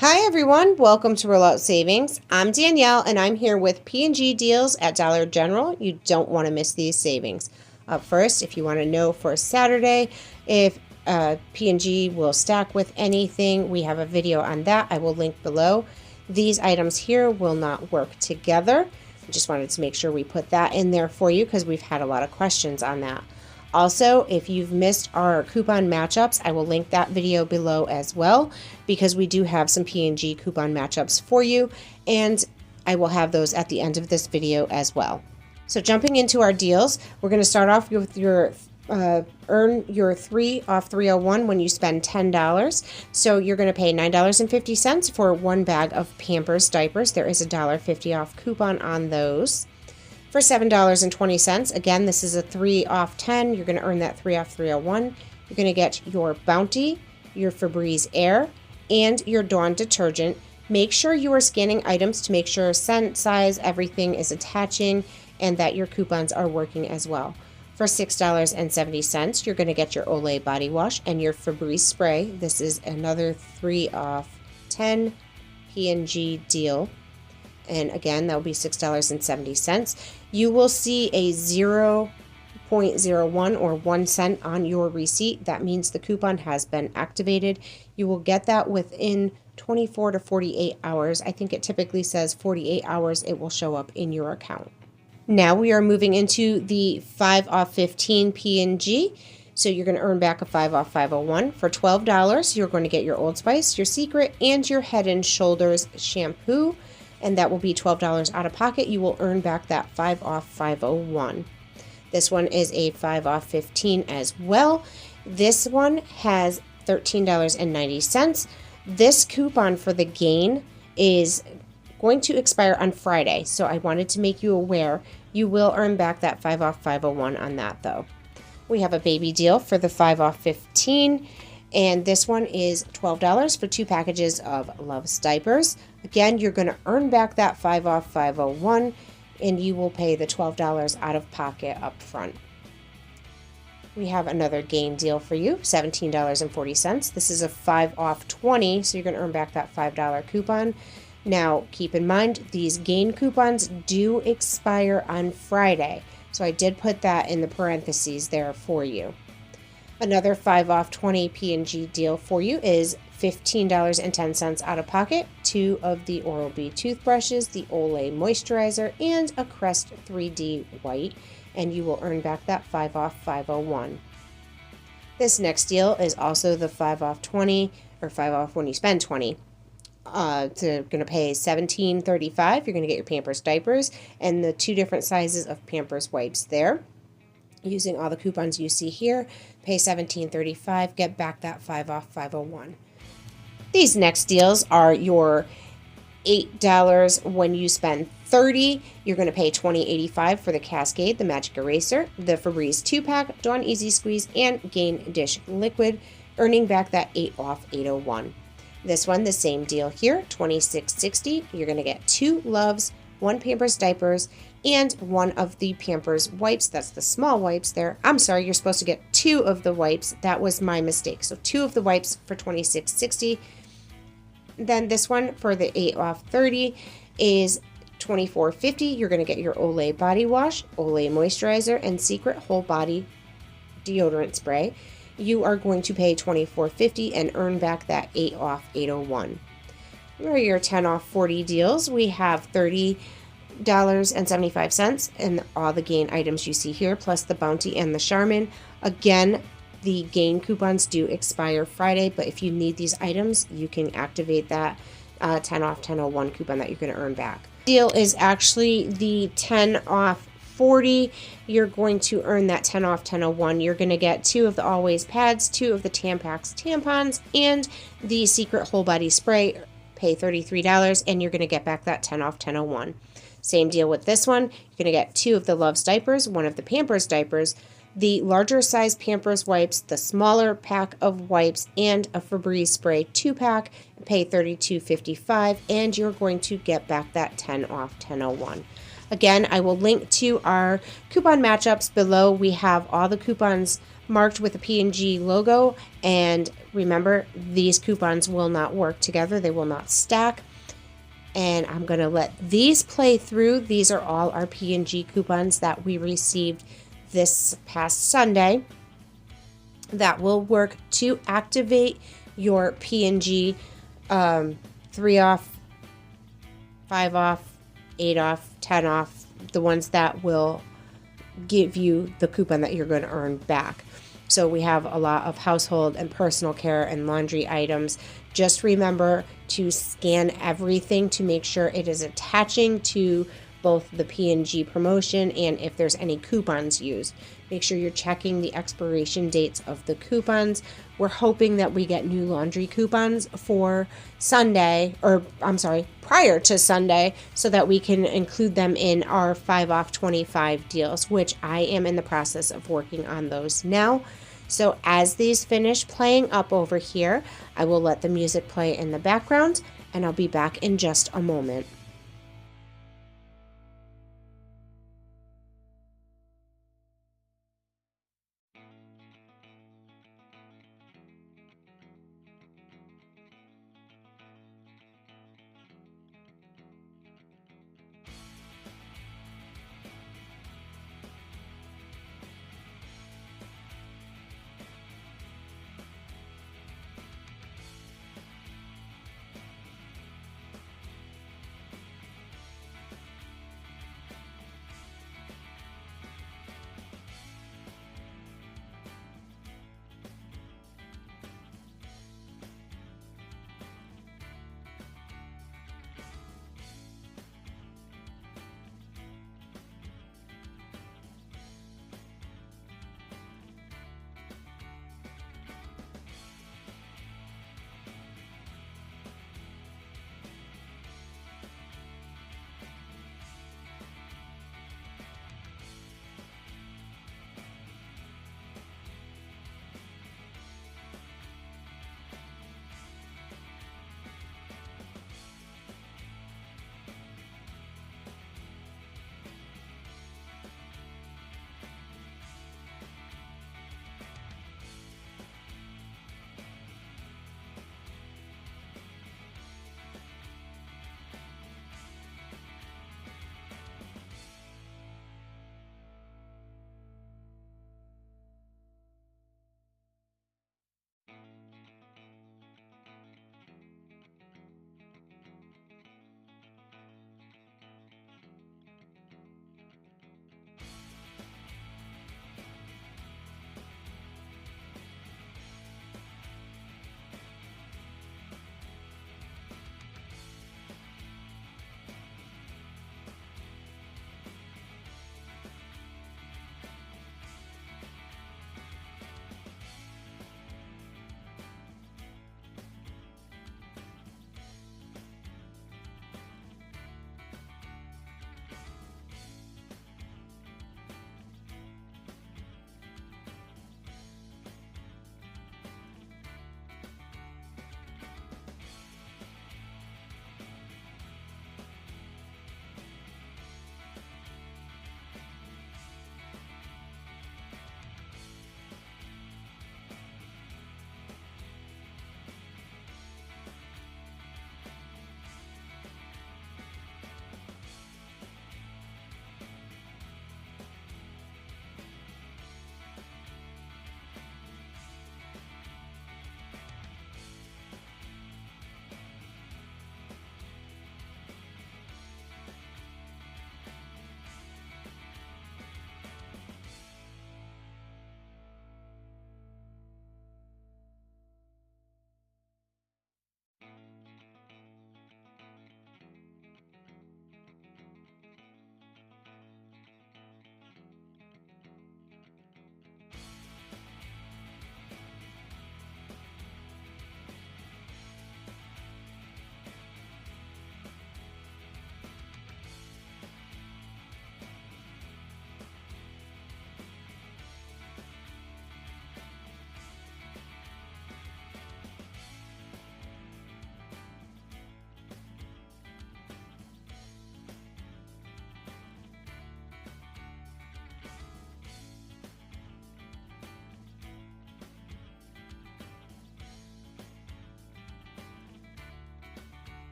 Hi everyone, welcome to Rollout Savings. I'm Danielle and I'm here with P&G deals at Dollar General. You don't want to miss these savings. Up first, if you want to know for Saturday if P&G will stack with anything, we have a video on that. I will link below. These items here will not work together. I just wanted to make sure we put that in there for you because we've had a lot of questions on that. Also, if you've missed our coupon matchups, I will link that video below as well because we do have some P&G coupon matchups for you, and I will have those at the end of this video as well. So jumping into our deals, we're going to start off with your earn your 3 off 301 when you spend $10. So you're going to pay $9.50 for one bag of Pampers diapers. There is a $1.50 off coupon on those. For $7.20, again, this is a 3 off 10. You're going to earn that 3 off 301. You're going to get your Bounty, your Febreze Air, and your Dawn detergent. Make sure you are scanning items to make sure scent, size, everything is attaching, and that your coupons are working as well. For $6.70, you're going to get your Olay body wash and your Febreze spray. This is another 3 off 10 P&G deal. And again, that will be $6.70. You will see a 0.01 or 1 cent on your receipt. That means the coupon has been activated. You will get that within 24 to 48 hours. I think it typically says 48 hours it will show up in your account. Now we are moving into the 5 off 15 P&G. So you're going to earn back a 5 off 501. For $12, you're going to get your Old Spice, your Secret, and your Head & Shoulders shampoo. And that will be $12 out of pocket. You will earn back that 5 off 501. This one is a 5 off 15 as well. This one has $13.90. This coupon for the Gain is going to expire on Friday, so I wanted to make you aware. You will earn back that 5 off 501 on that though. We have a baby deal for the 5 off 15. And this one is $12 for 2 packages of Luvs diapers. Again, you're going to earn back that 5 off 501, and you will pay the $12 out of pocket up front. We have another Gain deal for you, $17.40. This is a 5 off 20, so you're going to earn back that $5 coupon. Now, keep in mind, these Gain coupons do expire on Friday, so I did put that in the parentheses there for you. Another 5 off 20 P&G deal for you is $15.10 out of pocket, 2 of the Oral-B toothbrushes, the Olay moisturizer, and a Crest 3D white, and you will earn back that 5 off 501. This next deal is also the 5 off 20, or 5 off when you spend 20. You're going to pay $17.35. You're going to get your Pampers diapers and the 2 different sizes of Pampers wipes there. Using all the coupons you see here, pay $17.35, get back that 5 off 501. These next deals are your $8 when you spend $30. You're going to pay $20.85 for the Cascade, the Magic Eraser, the Febreze 2-pack, Dawn Easy Squeeze, and Gain Dish Liquid, earning back that 8 off 801. This one, the same deal here, $26.60. You're going to get 2 Luvs, 1 Pampers diapers, and 1 of the Pampers wipes. That's the small wipes there. I'm sorry, you're supposed to get 2 of the wipes. That was my mistake. So 2 of the wipes for $26.60. Then this one for the 8 off 30 is $24.50. You're going to get your Olay body wash, Olay moisturizer, and Secret whole body deodorant spray. You are going to pay $24.50 and earn back that 8 off 801. For your 10 off 40 deals, we have $30.75 and all the Gain items you see here, plus the Bounty and the Charmin. Again, the Gain coupons do expire Friday, but if you need these items, you can activate that 10 off 1001 coupon that you're going to earn back. Deal is actually the 10 off 40. You're going to earn that 10 off 1001. You're going to get 2 of the Always pads, 2 of the Tampax tampons, and the Secret whole body spray. Pay $33, and you're going to get back that 10 off 1001. Same deal with this one. You're going to get 2 of the Luvs diapers, 1 of the Pampers diapers, the larger size Pampers wipes, the smaller pack of wipes, and a Febreze spray 2-pack. Pay $32.55, and you're going to get back that 10 off 1001. Again, I will link to our coupon matchups below. We have all the coupons marked with the P&G logo, and remember, these coupons will not work together. They will not stack. And I'm going to let these play through. These are all our P&G coupons that we received this past Sunday that will work to activate your P&G 3 off, 5 off, 8 off, 10 off, the ones that will give you the coupon that you're going to earn back. So we have a lot of household and personal care and laundry items. Just remember to scan everything to make sure it is attaching to both the P&G promotion and if there's any coupons used. Make sure you're checking the expiration dates of the coupons. We're hoping that we get new laundry coupons for Sunday, or I'm sorry, prior to Sunday, so that we can include them in our 5 off 25 deals, which I am in the process of working on those now. So as these finish playing up over here, I will let the music play in the background, and I'll be back in just a moment.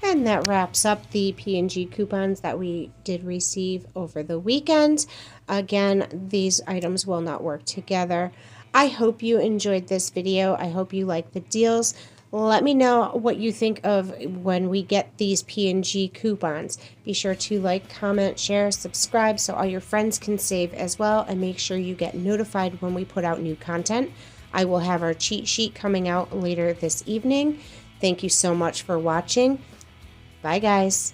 And that wraps up the P&G coupons that we did receive over the weekend. Again, these items will not work together. I hope you enjoyed this video. I hope you like the deals. Let me know what you think of when we get these P&G coupons. Be sure to like, comment, share, subscribe so all your friends can save as well, and make sure you get notified when we put out new content. I will have our cheat sheet coming out later this evening. Thank you so much for watching. Bye, guys.